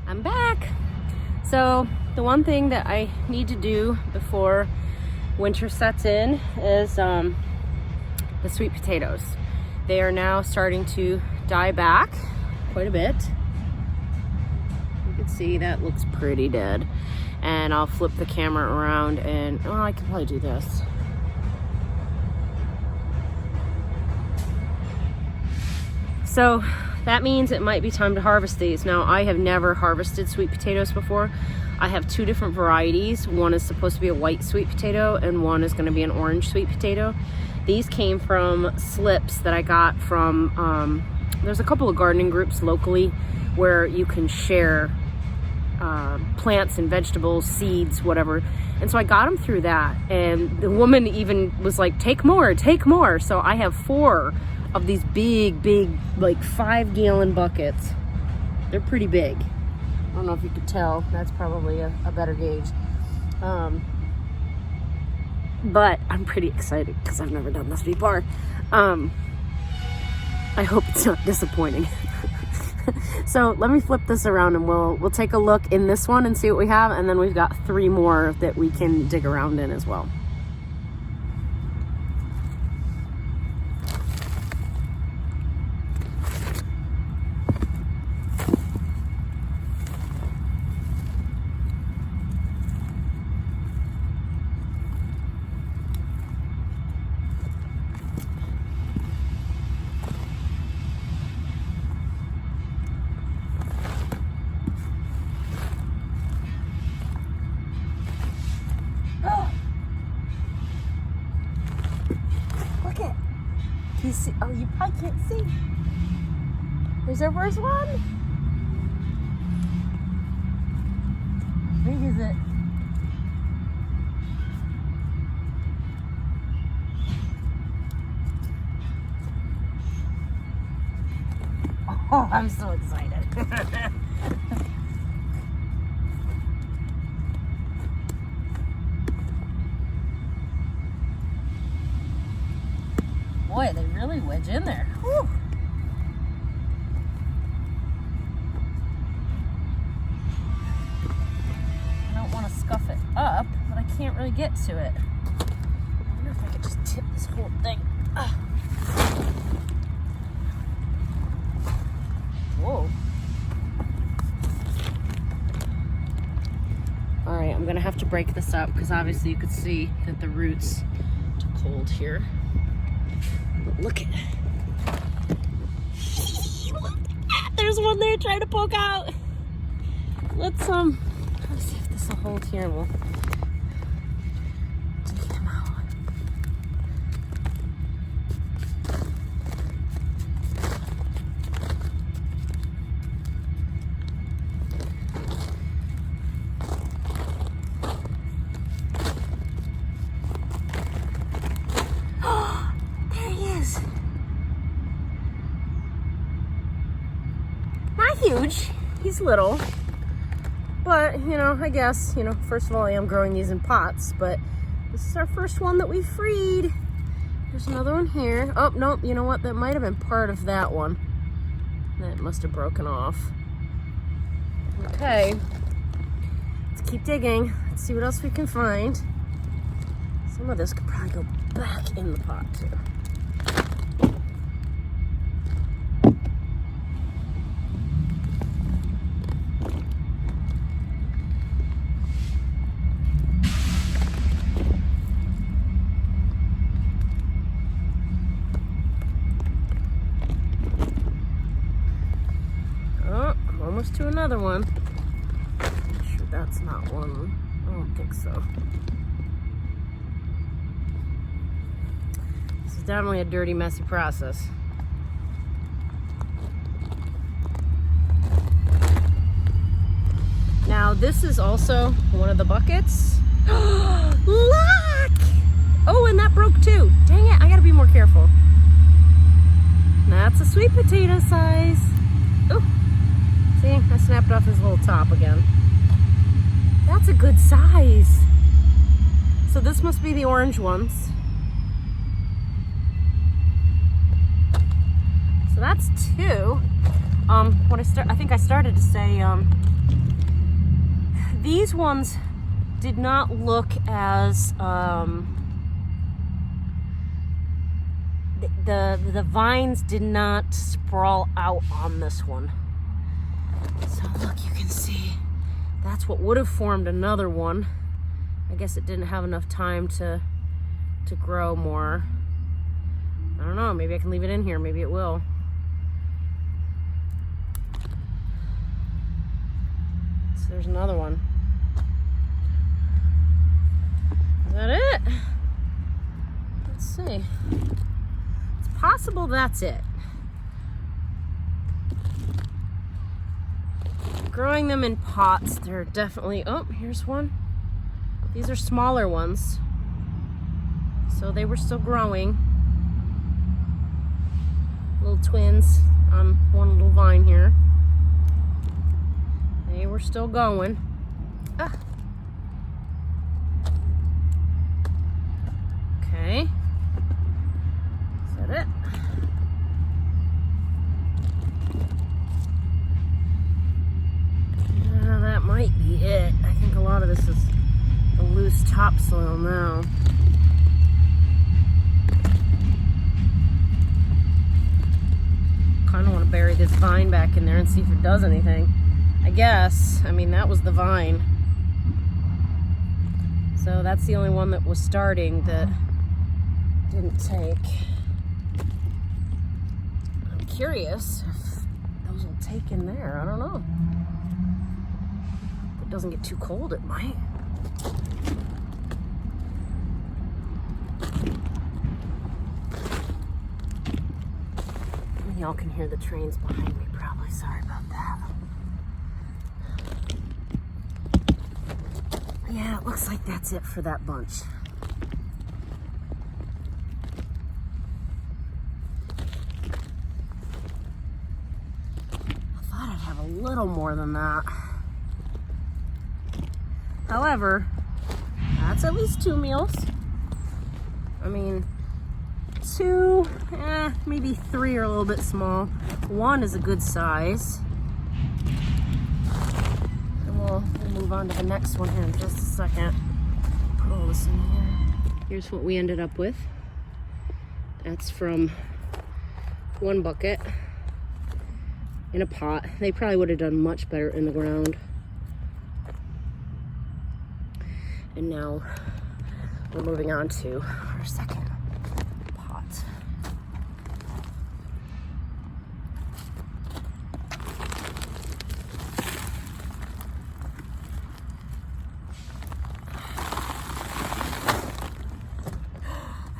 I'm back. So the one thing that I need to do before winter sets in is the sweet potatoes. They are now starting to die back quite a bit. You can see that looks pretty dead. And I'll flip the camera around and, oh, I can probably do this. So that means it might be time to harvest these. Now, I have never harvested sweet potatoes before. I have two different varieties. One is supposed to be a white sweet potato and one is going to be an orange sweet potato. These came from slips that I got from, there's a couple of gardening groups locally where you can share plants and vegetables, seeds, whatever. And so I got them through that. And the woman even was like, take more, take more. So I have 4 of these big, like 5-gallon buckets. They're pretty big. I don't know if you could tell. That's probably a better gauge. But I'm pretty excited because I've never done this before. I hope it's not disappointing. So let me flip this around and we'll take a look in this one and see what we have. And then we've got 3 more that we can dig around in as well. You see? Oh, you probably can't see. There's our first one. How big is it? Oh, I'm so excited. Boy, they really wedge in there. Whew. I don't want to scuff it up, but I can't really get to it. I wonder if I could just tip this whole thing. Whoa. All right, I'm gonna have to break this up because obviously you could see that the roots took hold here. Look at that. There's one there trying to poke out. Let's see if this will hold here and we'll take him out. Huge, he's little, but I guess first of all I am growing these in pots, but this is our first one that we freed. There's another one here. Oh nope, you know what, that might have been part of that one that must have broken off. Okay, let's keep digging. Let's see what else we can find. Some of this could probably go back in the pot too. Almost to another one. I'm sure that's not one. I don't think so. This is definitely a dirty, messy process. Now this is also one of the buckets. Look! Oh, and that broke too. Dang it, I gotta be more careful. That's a sweet potato size. Oh. See, I snapped off his little top again. That's a good size. So this must be the orange ones. So that's 2. I think I started to say these ones did not look as the vines did not sprawl out on this one. So look, you can see that's what would have formed another one. I guess it didn't have enough time to grow more. I don't know, maybe I can leave it in here, maybe it will. So there's another one. Is that it? Let's see. It's possible that's it. Growing them in pots, they're definitely, oh, here's one. These are smaller ones. So they were still growing. Little twins on one little vine here. They were still going. Ah. Okay. Is that it? That might be it. I think a lot of this is the loose topsoil now. Kind of want to bury this vine back in there and see if it does anything. I guess. I mean, that was the vine. So that's the only one that was starting that didn't take. I'm curious if those will take in there. I don't know. If it doesn't get too cold, it might. Y'all can hear the trains behind me probably. Sorry about that. Yeah, it looks like that's it for that bunch. I thought I'd have a little more than that. However, that's at least 2 meals. I mean, 2, maybe 3 are a little bit small. 1 is a good size. And we'll move on to the next one here in just a second. Put all this in here. Here's what we ended up with. That's from 1 bucket in a pot. They probably would have done much better in the ground. And now we're moving on to our second pot.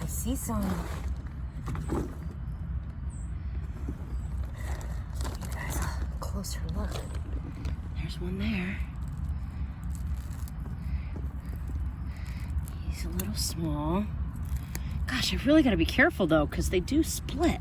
I see some. You guys, a closer look. There's one there. He's a little small. Gosh, I've really got to be careful though, because they do split.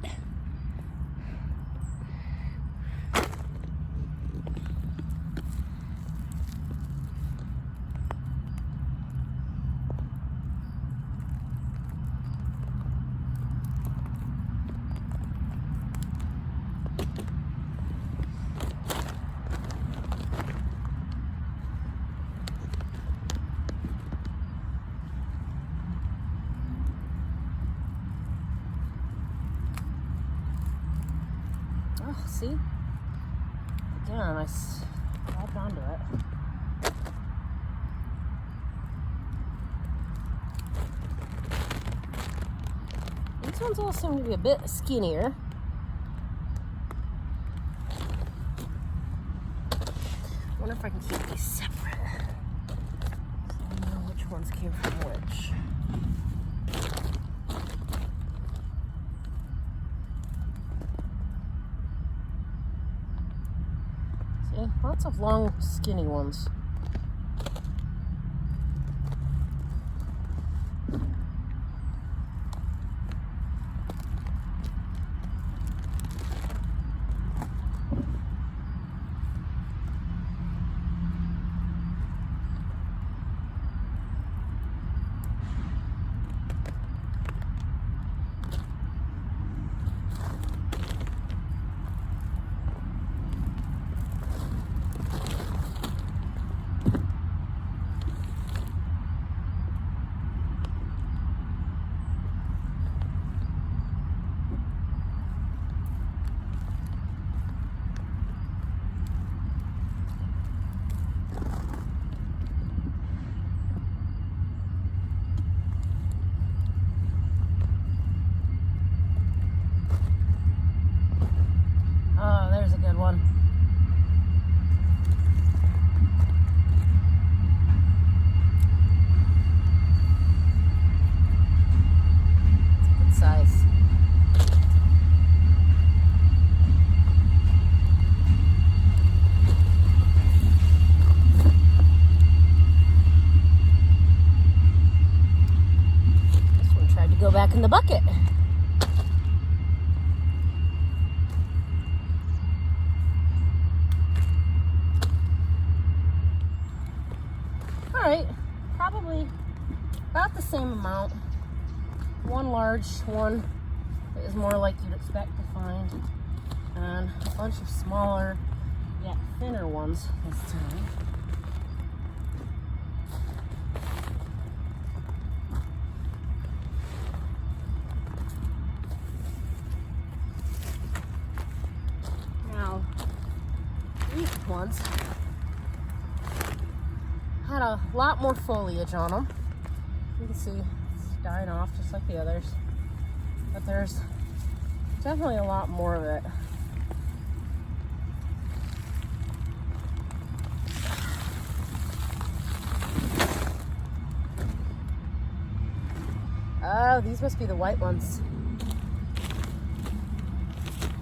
Oh, see? Again, I grabbed onto it. These ones all seem to be a bit skinnier. I wonder if I can keep these separate. So I know which ones came from which. Lots of long, skinny ones. in the bucket. All right, probably about the same amount. One large, one that is more like you'd expect to find, and a bunch of smaller, yet thinner ones this time. Now, these ones had a lot more foliage on them. You can see it's dying off just like the others, but there's definitely a lot more of it. Oh, these must be the white ones.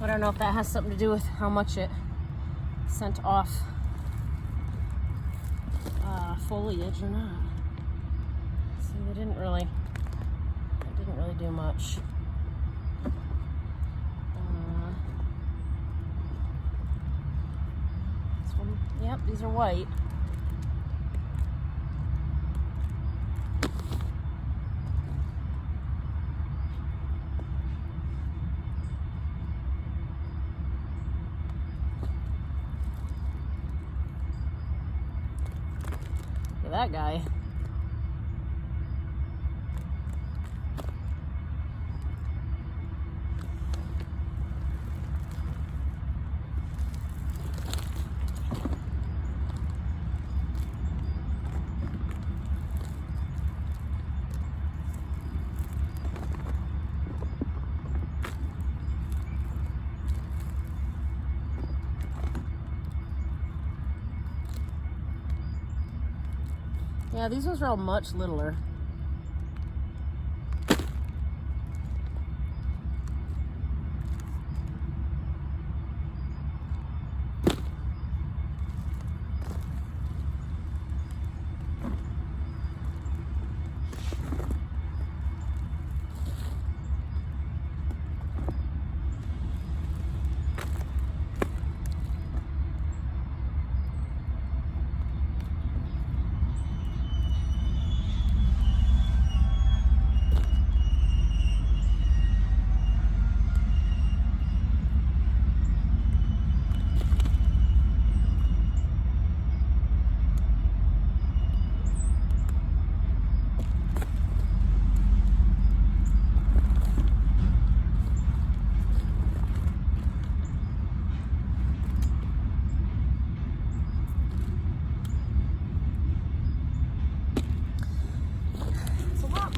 I don't know if that has something to do with how much it sent off foliage or not. See, it didn't really do much. This one, yep, these are white. Look at that guy. Yeah, these ones are all much littler.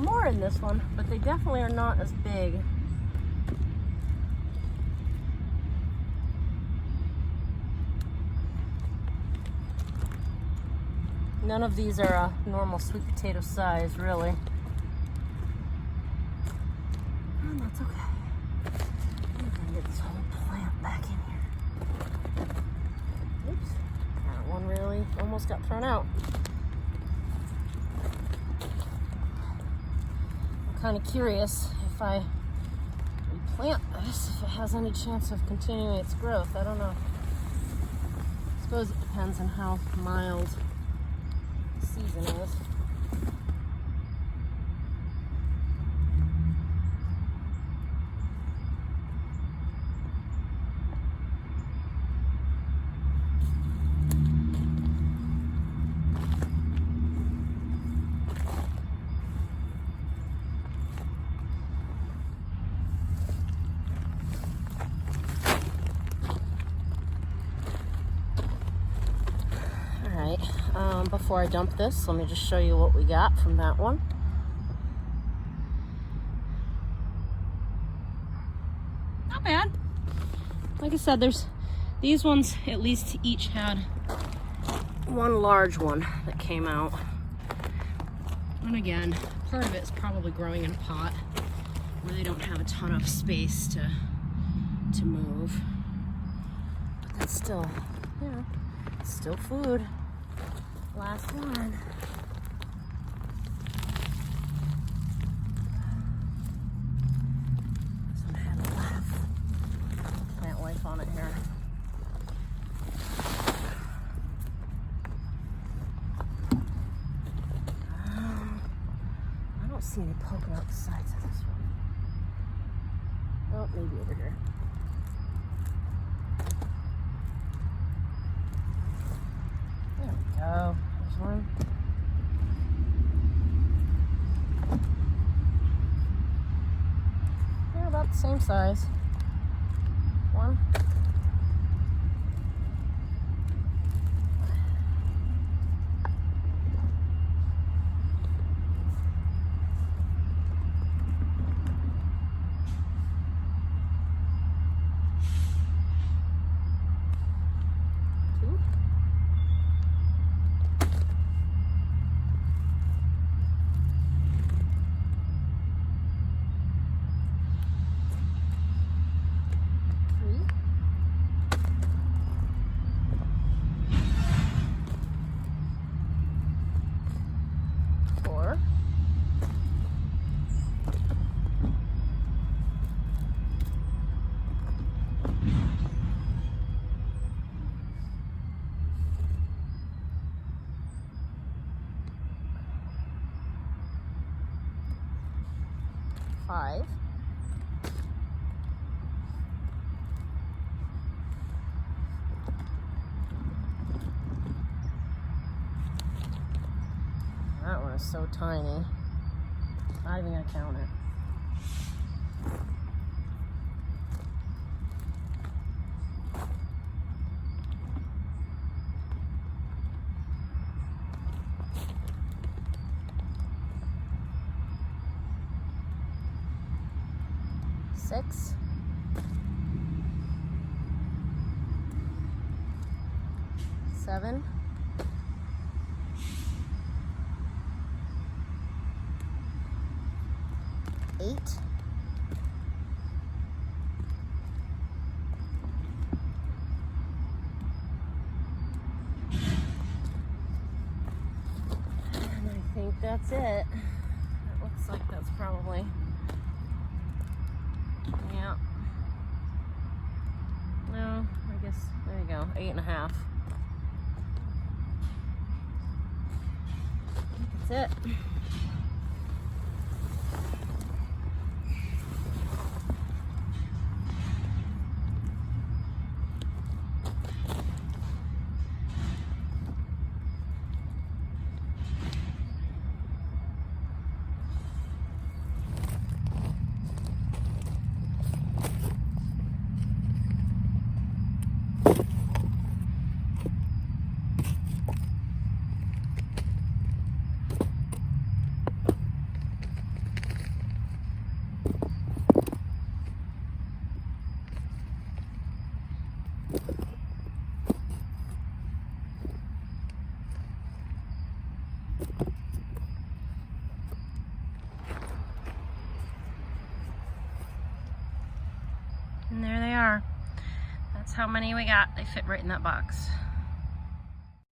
More in this one, but they definitely are not as big. None of these are a normal sweet potato size, really. And that's okay. I'm gonna get this whole plant back in here. Oops, that one really almost got thrown out. Kind of curious if I replant this, if it has any chance of continuing its growth. I don't know. I suppose it depends on how mild the season is. Before I dump this, let me just show you what we got from that one. Not bad. Like I said, these ones at least each had one large one that came out. And again, part of it's probably growing in a pot where they don't have a ton of space to move. But that's still, you know, it's still food. Last one. on it here. I don't see any poking out the sides of this one. Oh, maybe over here. There we go. There's one. They're about the same size. One. Five. That one is so tiny. Not even gonna count it. Six. Seven. Eight. And I think that's it. It looks like that's probably, yeah. No, I guess, there you go, 8.5. That's it. And there they are. That's how many we got. They fit right in that box.